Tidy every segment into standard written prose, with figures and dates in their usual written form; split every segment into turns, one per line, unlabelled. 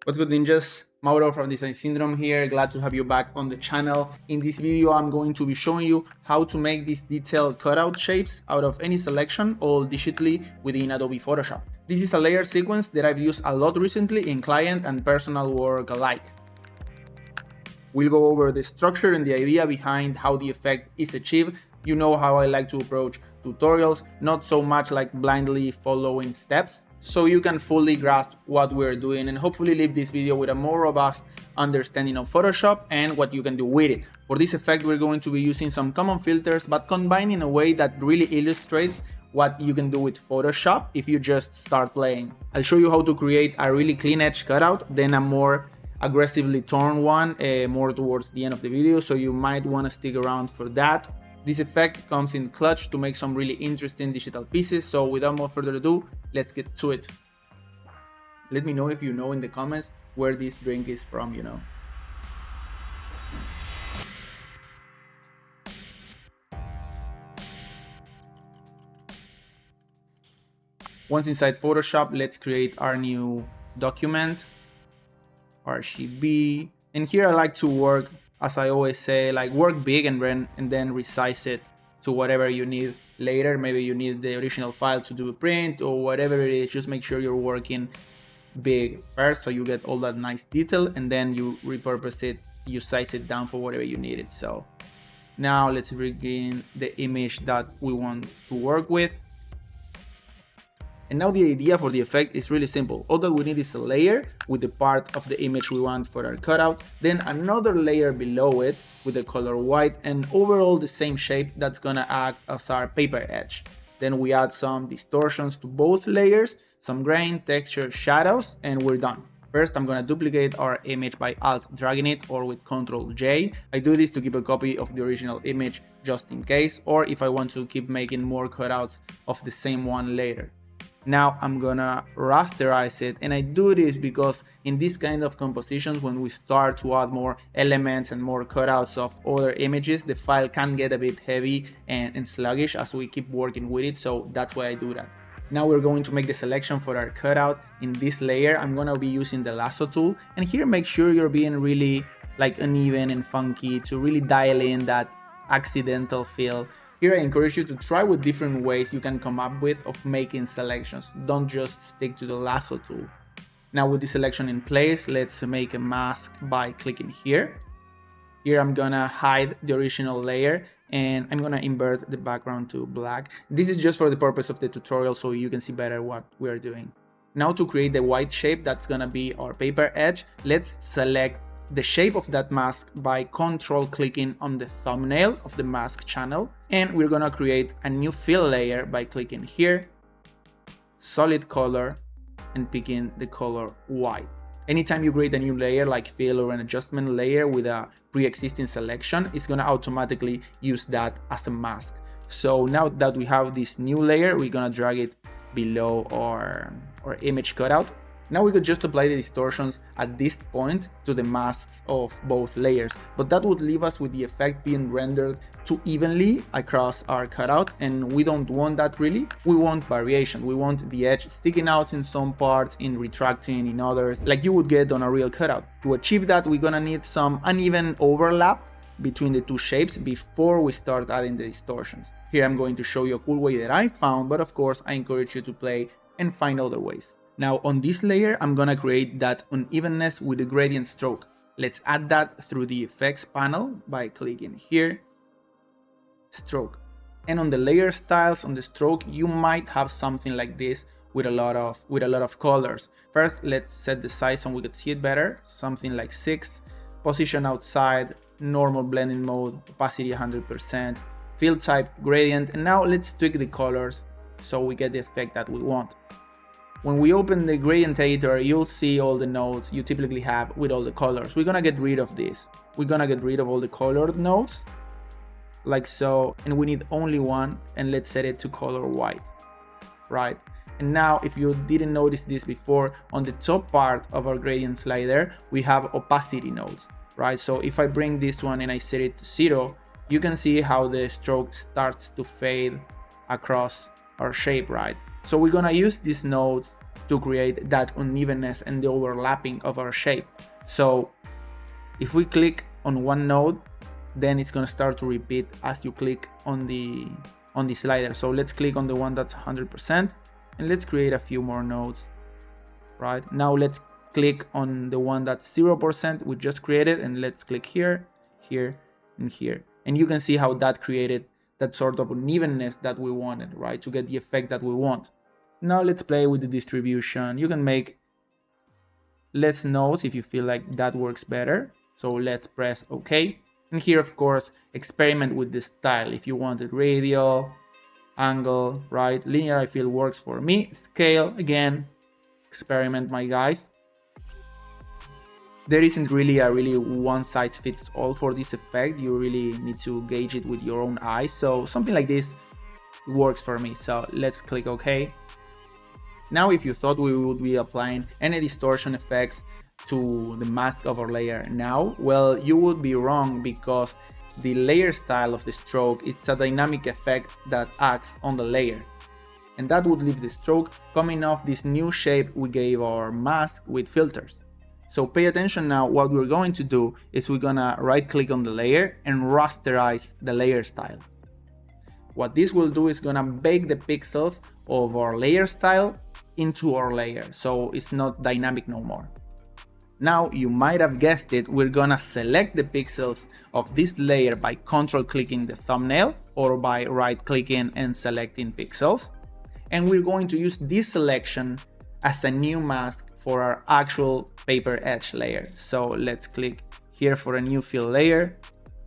What's good, ninjas? Mauro from Design Syndrome here. Glad to have you back on the channel. In this video, I'm going to be showing you how to make these detailed cutout shapes out of any selection, all digitally within Adobe Photoshop. This is a layer sequence that I've used a lot recently in client and personal work alike. We'll go over the structure and the idea behind how the effect is achieved. You know how I like to approach tutorials, not so much like blindly following steps, so you can fully grasp what we're doing and hopefully leave this video with a more robust understanding of Photoshop and what you can do with it. For this effect, we're going to be using some common filters, but combined in a way that really illustrates what you can do with Photoshop if you just start playing. I'll show you how to create a really clean edge cutout, then a more aggressively torn one more towards the end of the video, so you might want to stick around for that. This effect comes in clutch to make some really interesting digital pieces, so without more further ado, let's get to it. Let me know if you know in the comments where this drink is from, you know. Once inside Photoshop, let's create our new document, RGB. And here I like to work, as I always say, like work big and then resize it to whatever you need later. Maybe you need the original file to do a print or whatever it is. Just make sure you're working big first so you get all that nice detail, and then you repurpose it, you size it down for whatever you need it. So now let's bring in the image that we want to work with. And now the idea for the effect is really simple. All that we need is a layer with the part of the image we want for our cutout, then another layer below it with the color white, and overall the same shape that's gonna act as our paper edge. Then we add some distortions to both layers, some grain, texture, shadows, and we're done. First, I'm gonna duplicate our image by Alt dragging it or with Ctrl J. I do this to keep a copy of the original image just in case, or if I want to keep making more cutouts of the same one later. Now I'm gonna rasterize it, and I do this because in this kind of compositions, when we start to add more elements and more cutouts of other images, the file can get a bit heavy and sluggish as we keep working with it, so that's why I do that. Now we're going to make the selection for our cutout. In this layer, I'm gonna be using the lasso tool, and here make sure you're being really like uneven and funky to really dial in that accidental feel. Here I encourage you to try with different ways you can come up with of making selections. Don't just stick to the lasso tool. Now with the selection in place, let's make a mask by clicking here. Here I'm gonna hide the original layer and I'm gonna invert the background to black. This is just for the purpose of the tutorial so you can see better what we're doing. Now to create the white shape that's gonna be our paper edge, let's select the shape of that mask by control clicking on the thumbnail of the mask channel, and we're gonna create a new fill layer by clicking here, solid color, and picking the color white. Anytime you create a new layer like fill or an adjustment layer with a pre-existing selection, it's gonna automatically use that as a mask. So now that we have this new layer, we're gonna drag it below our image cutout. Now we could just apply the distortions at this point to the masks of both layers, but that would leave us with the effect being rendered too evenly across our cutout, and we don't want that really. We want variation. We want the edge sticking out in some parts, in retracting in others, like you would get on a real cutout. To achieve that, we're gonna need some uneven overlap between the two shapes before we start adding the distortions. Here I'm going to show you a cool way that I found, but of course I encourage you to play and find other ways. Now on this layer, I'm gonna create that unevenness with the gradient stroke. Let's add that through the effects panel by clicking here, stroke. And on the layer styles on the stroke, you might have something like this with a lot of colors. First, let's set the size so we could see it better, something like 6, position outside, normal blending mode, opacity 100%, fill type gradient, and now let's tweak the colors so we get the effect that we want. When we open the gradient editor, you'll see all the nodes you typically have with all the colors. We're gonna get rid of this. We're gonna get rid of all the colored nodes, like so, and we need only one, and let's set it to color white, right? And now, if you didn't notice this before, on the top part of our gradient slider, we have opacity nodes, right? So if I bring this one and I set it to 0, you can see how the stroke starts to fade across our shape, right? So we're gonna use these nodes to create that unevenness and the overlapping of our shape. So if we click on one node, then it's going to start to repeat as you click on the slider. So let's click on the one that's 100% and let's create a few more nodes. Right now, let's click on the one that's 0% we just created, and let's click here, here, and here. And you can see how that created that sort of unevenness that we wanted, right? To get the effect that we want. Now let's play with the distribution. You can make less nodes if you feel like that works better. So let's press OK. And here, of course, experiment with the style. If you want it radial, angle, right? Linear, I feel works for me. Scale, again, experiment, my guys. There isn't really a one size fits all for this effect. You really need to gauge it with your own eyes. So something like this works for me. So let's click OK. Now, if you thought we would be applying any distortion effects to the mask of our layer now, well, you would be wrong, because the layer style of the stroke is a dynamic effect that acts on the layer. And that would leave the stroke coming off this new shape we gave our mask with filters. So pay attention now. What we're going to do is we're gonna right click on the layer and rasterize the layer style. What this will do is gonna bake the pixels of our layer style into our layer, so it's not dynamic no more. Now, you might have guessed it, we're gonna select the pixels of this layer by control clicking the thumbnail or by right clicking and selecting pixels. And we're going to use this selection as a new mask for our actual paper edge layer. So let's click here for a new fill layer,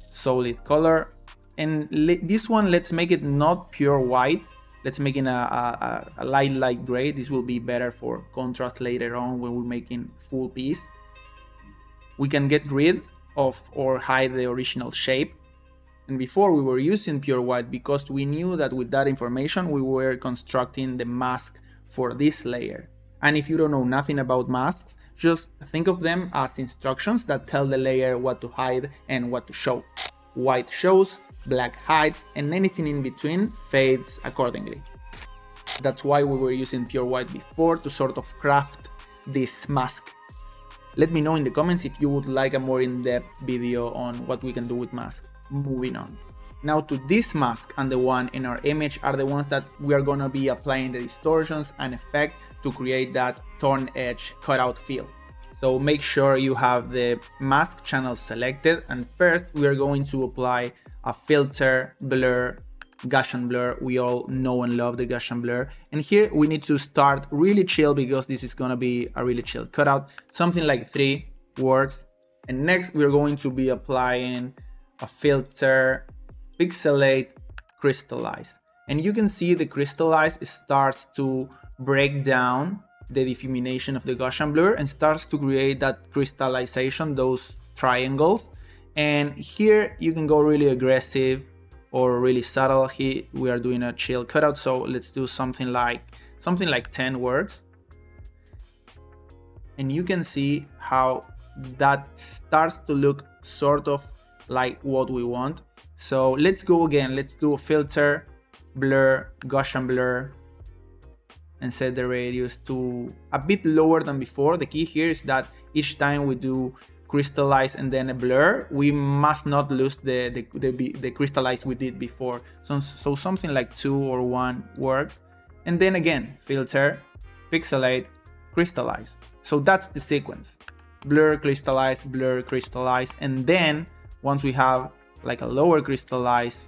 solid color, and this one, let's make it not pure white. Let's make it a light gray. This will be better for contrast later on when we're making full piece. We can get rid of or hide the original shape. And before, we were using pure white because we knew that with that information we were constructing the mask for this layer. And if you don't know nothing about masks, just think of them as instructions that tell the layer what to hide and what to show. White shows, black hides, and anything in between fades accordingly. That's why we were using pure white before, to sort of craft this mask. Let me know in the comments if you would like a more in-depth video on what we can do with masks. Moving on. Now to this mask and the one in our image are the ones that we are going to be applying the distortions and effect to create that torn edge cutout feel. So make sure you have the mask channel selected, and first we are going to apply a filter, blur, Gaussian blur. We all know and love the Gaussian blur. And here we need to start really chill, because this is going to be a really chill cutout. Something like 3 works. And next we're going to be applying a filter, pixelate, crystallize. And you can see the crystallize starts to break down the diffumination of the Gaussian blur and starts to create that crystallization, those triangles. And here you can go really aggressive or really subtle. Here we are doing a chill cutout, so let's do something like 10 words. And you can see how that starts to look sort of like what we want. So let's go again. Let's do a filter, blur, Gaussian blur, and set the radius to a bit lower than before. The key here is that each time we do crystallize and then a blur, we must not lose the crystallize we did before. So something like 2 or 1 works. And then again, filter, pixelate, crystallize. So that's the sequence. Blur, crystallize, and then once we have like a lower crystallize,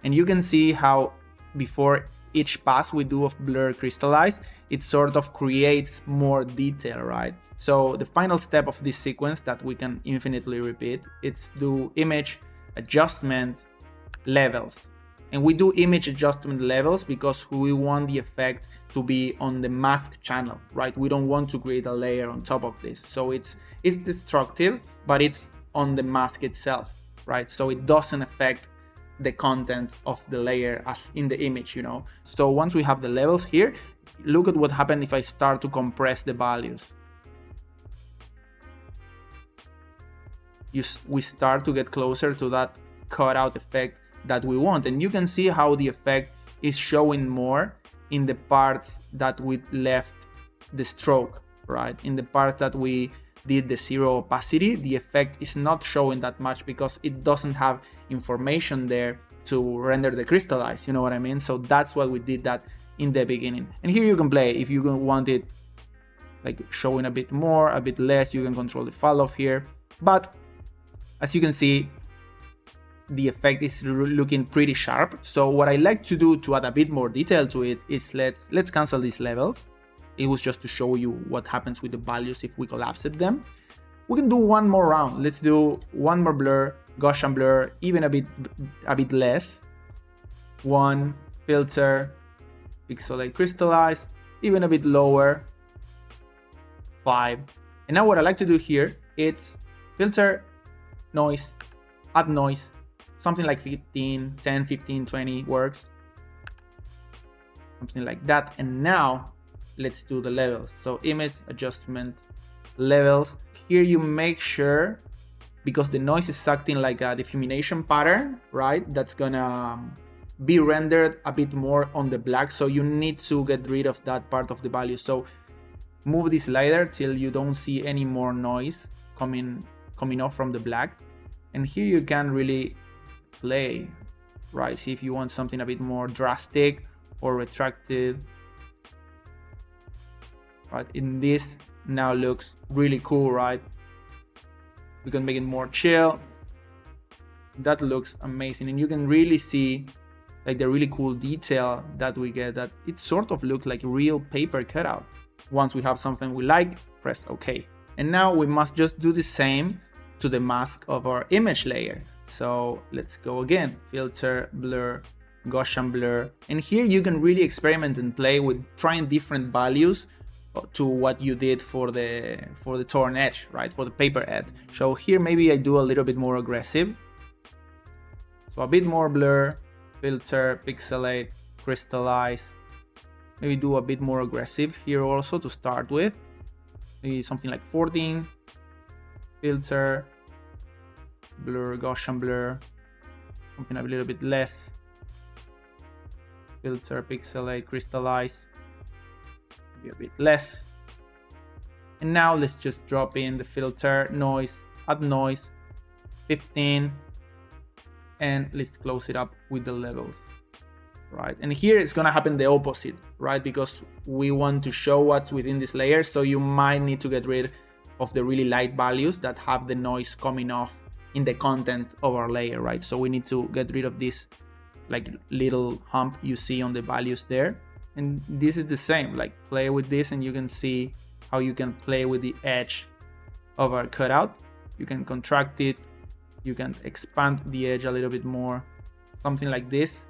and you can see how before each pass we do of blur, crystallize, it sort of creates more detail, right? So the final step of this sequence that we can infinitely repeat, it's do image, adjustment, levels. And we do image adjustment levels because we want the effect to be on the mask channel, right? We don't want to create a layer on top of this. So it's destructive, but it's on the mask itself, right? So it doesn't affect the content of the layer as in the image, you know? So once we have the levels here, look at what happened if I start to compress the values. We start to get closer to that cutout effect that we want. And you can see how the effect is showing more in the parts that we left the stroke, right? In the part that we did the zero opacity, the effect is not showing that much because it doesn't have information there to render the crystallize, you know what I mean? So that's why we did that in the beginning. And here you can play if you want it like showing a bit more, a bit less, you can control the fall off here. But as you can see, the effect is looking pretty sharp. So what I like to do to add a bit more detail to it is let's cancel these levels. It was just to show you what happens with the values if we collapsed them. We can do one more round. Let's do one more blur, Gaussian blur, even a bit less. One, filter, pixelate, crystallize, even a bit lower. 5. And now what I like to do here, it's filter, noise, add noise, something like 15, 10, 15, 20 works. Something like that. And now let's do the levels. So image, adjustment, levels. Here you make sure, because the noise is acting like a diffumination pattern, right? That's gonna be rendered a bit more on the black. So you need to get rid of that part of the value. So move the slider till you don't see any more noise coming off from the black. And here you can really play, right? See if you want something a bit more drastic or retracted. Right, in this now looks really cool, right? We can make it more chill. That looks amazing, and you can really see like the really cool detail that we get, that it sort of looks like real paper cutout. Once we have something we like, press OK. And now we must just do the same to the mask of our image layer. So let's go again, filter, blur, Gaussian blur. And here you can really experiment and play with trying different values to what you did for the torn edge, right? For the paper edge. So here maybe I do a little bit more aggressive. So a bit more blur, filter, pixelate, crystallize. Maybe do a bit more aggressive here also to start with. Maybe something like 14. Filter, blur, Gaussian blur. Something a little bit less. Filter, pixelate, crystallize. Maybe a bit less. And now let's just drop in the filter, noise, add noise, 15. And let's close it up with the levels. Right, and here it's gonna happen the opposite, right? Because we want to show what's within this layer, so you might need to get rid of the really light values that have the noise coming off in the content of our layer, right? So we need to get rid of this like little hump you see on the values there. And this is the same, like play with this and you can see how you can play with the edge of our cutout. You can contract it, you can expand the edge a little bit more, something like this.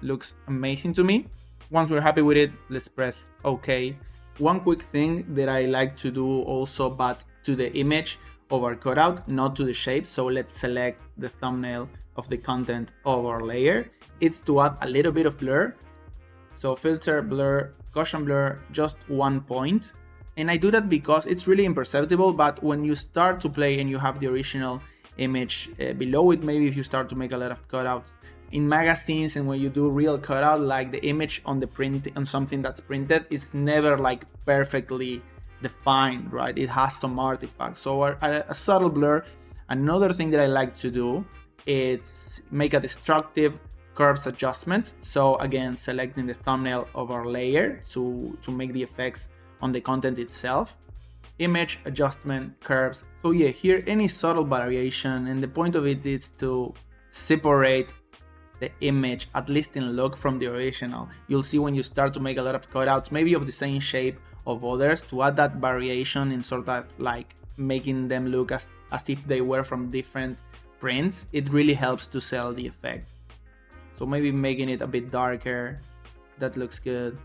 Looks amazing to me. Once we're happy with it, let's press OK. One quick thing that I like to do also, but to the image of our cutout, not to the shape. So let's select the thumbnail of the content of our layer. It's to add a little bit of blur. So filter, blur, Gaussian blur, just 1 point. And I do that because it's really imperceptible, but when you start to play and you have the original image below it, maybe if you start to make a lot of cutouts, in magazines and when you do real cutout, like the image on the print, on something that's printed, it's never like perfectly defined, right? It has some artifacts. So a subtle blur. Another thing that I like to do is make a destructive curves adjustment. So again, selecting the thumbnail of our layer to make the effects on the content itself. Image, adjustment, curves. So yeah, here any subtle variation, and the point of it is to separate the image, at least in look, from the original. You'll see when you start to make a lot of cutouts, maybe of the same shape of others, to add that variation in sort of like making them look as if they were from different prints. It really helps to sell the effect. So maybe making it a bit darker, that looks good.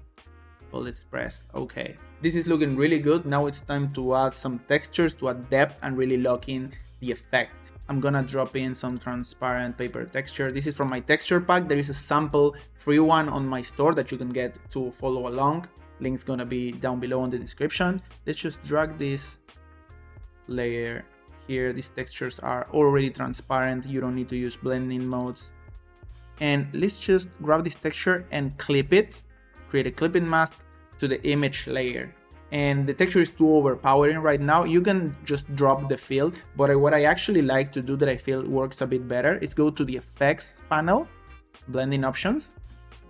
So let's press OK. This is looking really good. Now it's time to add some textures to add depth and really lock in the effect. I'm gonna drop in some transparent paper texture. This is from my texture pack. There is a sample free one on my store that you can get to follow along. Link's gonna be down below in the description. Let's just drag this layer here. These textures are already transparent. You don't need to use blending modes. And let's just grab this texture and clip it create a clipping mask to the image layer. And the texture is too overpowering right now. You can just drop the fill, but what I actually like to do that I feel works a bit better is go to the effects panel, blending options,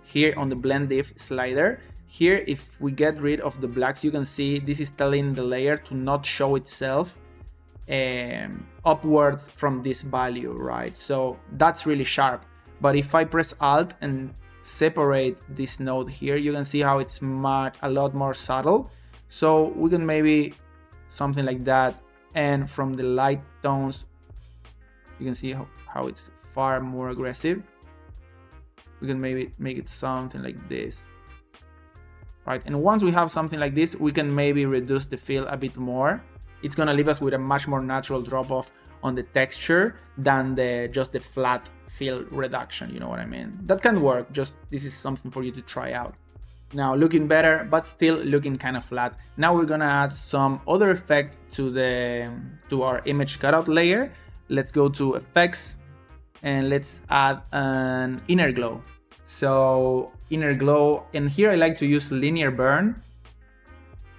here on the blend if slider. Here, if we get rid of the blacks, you can see this is telling the layer to not show itself upwards from this value, right? So that's really sharp. But if I press Alt and separate this node here, you can see how it's a lot more subtle. So we can maybe something like that. And from the light tones, you can see how it's far more aggressive. We can maybe make it something like this, right? And once we have something like this, we can maybe reduce the fill a bit more. It's gonna leave us with a much more natural drop off on the texture than just the flat fill reduction, you know what I mean? That can work, just this is something for you to try out. Now looking better, but still looking kind of flat. Now we're gonna add some other effect to our image cutout layer. Let's go to effects and let's add an inner glow. So inner glow, and here I like to use linear burn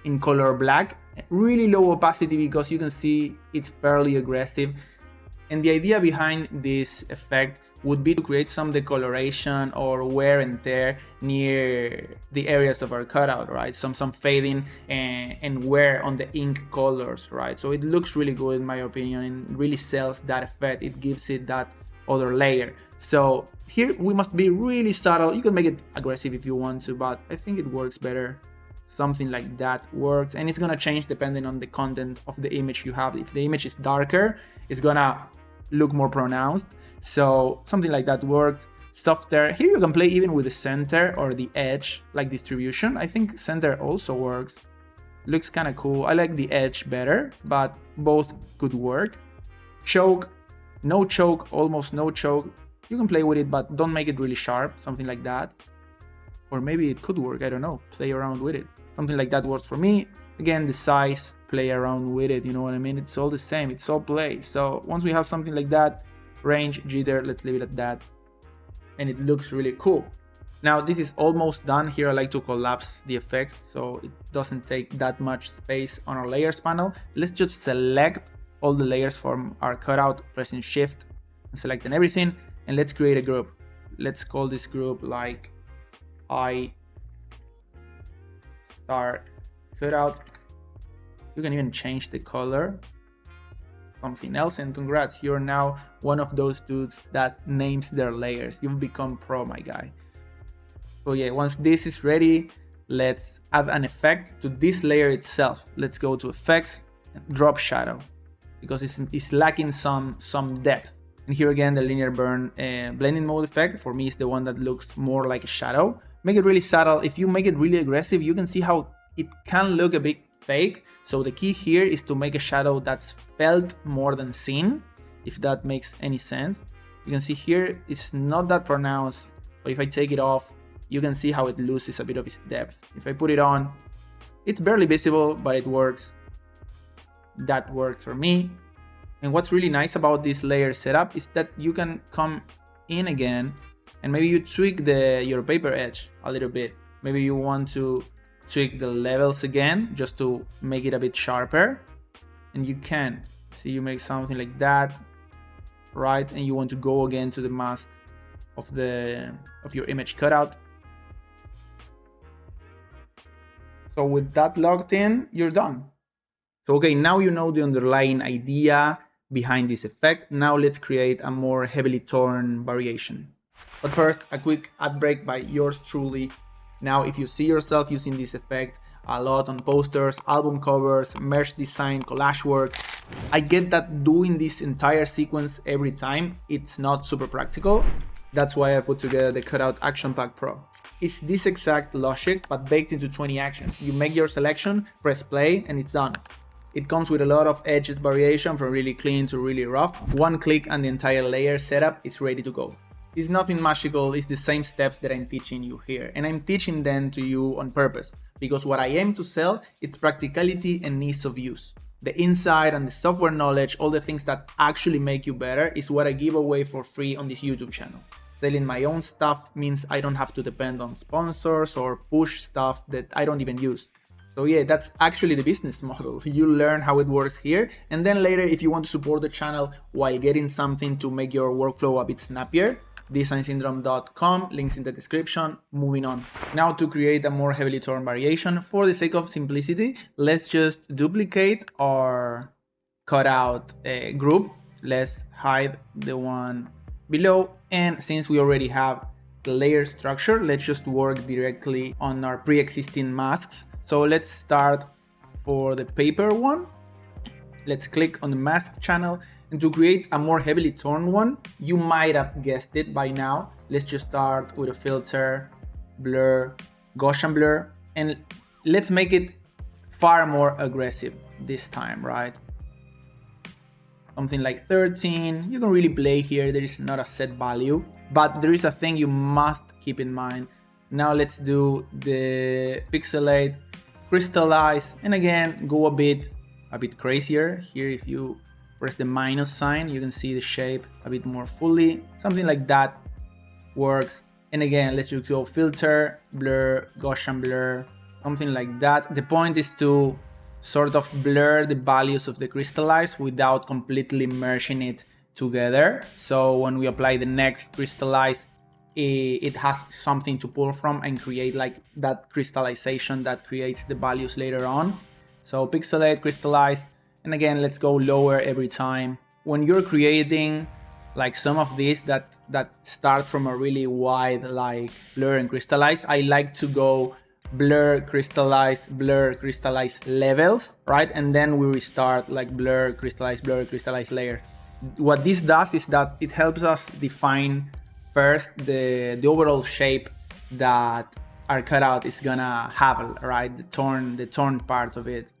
in color black, really low opacity because you can see it's fairly aggressive. And the idea behind this effect would be to create some decoloration or wear and tear near the areas of our cutout, right? Some fading and wear on the ink colors, right? So it looks really good in my opinion and really sells that effect. It gives it that other layer. So here we must be really subtle. You can make it aggressive if you want to, but I think it works better. Something like that works, and it's gonna change depending on the content of the image you have. If the image is darker, it's gonna look more pronounced. So something like that works. Softer. Here you can play even with the center or the edge, like distribution. I think center also works. Looks kind of cool. I like the edge better, but both could work. Choke, no choke, almost no choke. You can play with it, but don't make it really sharp, something like that. Or maybe it could work, I don't know, play around with it. Something like that works for me. Again, the size, play around with it, you know what I mean? It's all the same, it's all play. So once we have something like that, range, jitter, let's leave it at that. And it looks really cool. Now this is almost done. Here I like to collapse the effects so it doesn't take that much space on our layers panel. Let's just select all the layers from our cutout, pressing shift and selecting everything. And let's create a group. Let's call this group like I start cutout. You can even change the color, something else, and congrats, you're now one of those dudes that names their layers. You've become pro, my guy. So yeah, once this is ready, let's add an effect to this layer itself. Let's go to effects and drop shadow because it's lacking some depth. And here again, the linear burn blending mode effect for me is the one that looks more like a shadow. Make it really subtle. If you make it really aggressive, you can see how it can look a bit fake. So the key here is to make a shadow that's felt more than seen, if that makes any sense. You can see here it's not that pronounced, but if I take it off, you can see how it loses a bit of its depth. If I put it on, it's barely visible, but it works. That works for me. And what's really nice about this layer setup is that you can come in again and maybe you tweak your paper edge a little bit. Maybe you want to tweak the levels again just to make it a bit sharper, and you can see you make something like that, right? And you want to go again to the mask of your image cutout. So with that logged in, you're done. So okay, now you know the underlying idea behind this effect. Now let's create a more heavily torn variation. But first, a quick ad break by yours truly. Now, if you see yourself using this effect a lot on posters, album covers, merch design, collage work, I get that doing this entire sequence every time, it's not super practical. That's why I put together the Cutout Action Pack Pro. It's this exact logic, but baked into 20 actions. You make your selection, press play, and it's done. It comes with a lot of edges variation from really clean to really rough. One click and the entire layer setup is ready to go. It's nothing magical, it's the same steps that I'm teaching you here. And I'm teaching them to you on purpose, because what I aim to sell is practicality and ease of use. The inside and the software knowledge, all the things that actually make you better, is what I give away for free on this YouTube channel. Selling my own stuff means I don't have to depend on sponsors or push stuff that I don't even use. So yeah, that's actually the business model. You learn how it works here, and then later, if you want to support the channel while getting something to make your workflow a bit snappier, designsyndrome.com, links in the description. Moving on. Now, to create a more heavily torn variation, for the sake of simplicity, let's just duplicate our cutout group. Let's hide the one below, and since we already have the layer structure, let's just work directly on our pre-existing masks. So let's start for the paper one. Let's click on the mask channel, and to create a more heavily torn one, you might have guessed it by now, let's just start with a filter, blur, Gaussian blur, and let's make it far more aggressive this time, right? Something like 13. You can really play here, there is not a set value, but there is a thing you must keep in mind. Now let's do the pixelate, crystallize, and again go a bit crazier. Here, if you press the minus sign, you can see the shape a bit more fully. Something like that works. And again, let's just go filter, blur, Gaussian blur, something like that. The point is to sort of blur the values of the crystallize without completely merging it together. So when we apply the next crystallize, it has something to pull from and create like that crystallization that creates the values later on. So pixelate, crystallize, and again, let's go lower every time. When you're creating like some of these that start from a really wide like blur and crystallize, I like to go blur, crystallize levels, right? And then we restart like blur, crystallize layer. What this does is that it helps us define first the overall shape that our cutout is gonna have, right? The torn part of it,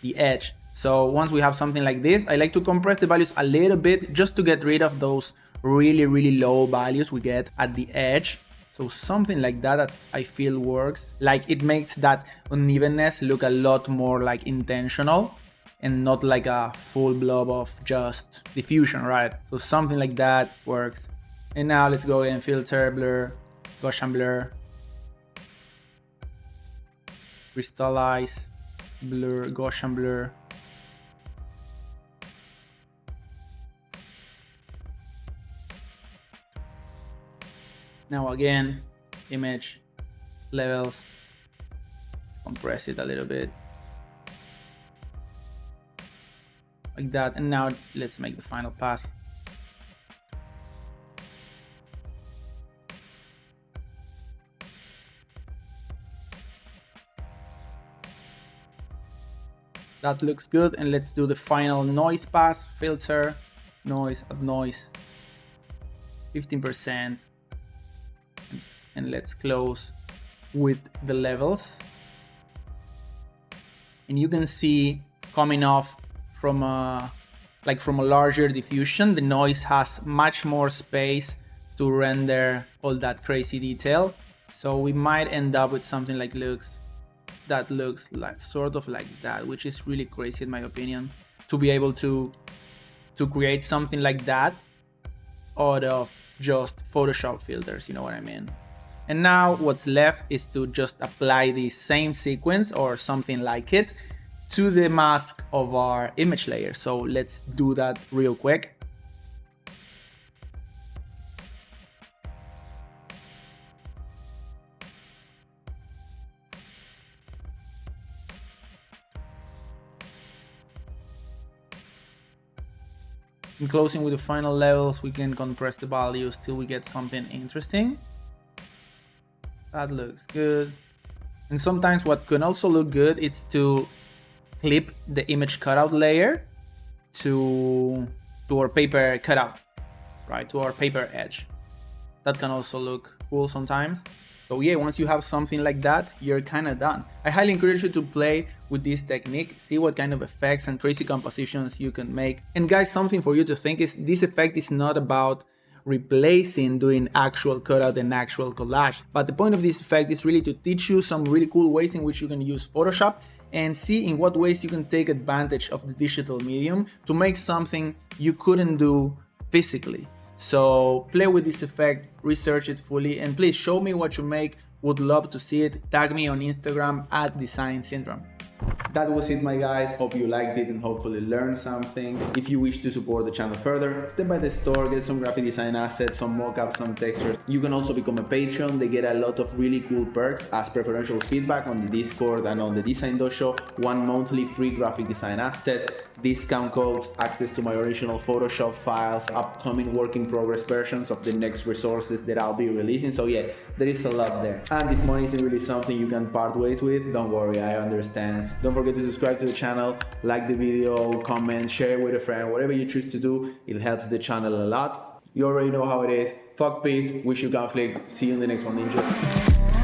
the edge. So once we have something like this, I like to compress the values a little bit just to get rid of those really low values we get at the edge. So something like that I feel works. Like it makes that unevenness look a lot more like intentional and not like a full blob of just diffusion, right? So something like that works. And now let's go and filter, blur, Gaussian blur, crystallize, blur, Gaussian blur. Now again, image, levels, compress it a little bit. Like that, and now let's make the final pass. That looks good, and let's do the final noise pass, filter, noise, add noise, 15%. And let's close with the levels. And you can see coming off from a larger diffusion, the noise has much more space to render all that crazy detail. So we might end up with something like that looks like sort of like that, which is really crazy in my opinion, to be able to create something like that out of just Photoshop filters, you know what I mean? And now what's left is to just apply the same sequence or something like it to the mask of our image layer. So let's do that real quick. And closing with the final levels, we can compress the values till we get something interesting. That looks good. And sometimes what can also look good is to clip the image cutout layer to our paper cutout, right? To our paper edge. That can also look cool sometimes. So yeah, once you have something like that, you're kind of done. I highly encourage you to play with this technique, see what kind of effects and crazy compositions you can make. And guys, something for you to think is this effect is not about replacing doing actual cutout and actual collage, but the point of this effect is really to teach you some really cool ways in which you can use Photoshop and see in what ways you can take advantage of the digital medium to make something you couldn't do physically. So play with this effect, research it fully, and please show me what you make. Would love to see it. Tag me on Instagram at Design Syndrome. That was it, my guys. Hope you liked it and hopefully learned something. If you wish to support the channel further, step by the store, get some graphic design assets, some mockups, some textures. You can also become a patron. They get a lot of really cool perks as preferential feedback on the Discord and on the Design Dojo, 1 monthly free graphic design asset, discount codes, access to my original Photoshop files, upcoming work in progress versions of the next resources that I'll be releasing. So yeah, there is a lot there. And if money isn't really something you can part ways with, don't worry, I understand. Don't forget to subscribe to the channel, like the video, comment, share with a friend, whatever you choose to do, it helps the channel a lot. You already know how it is. Fuck peace, wish you conflict. See you in the next one, ninjas.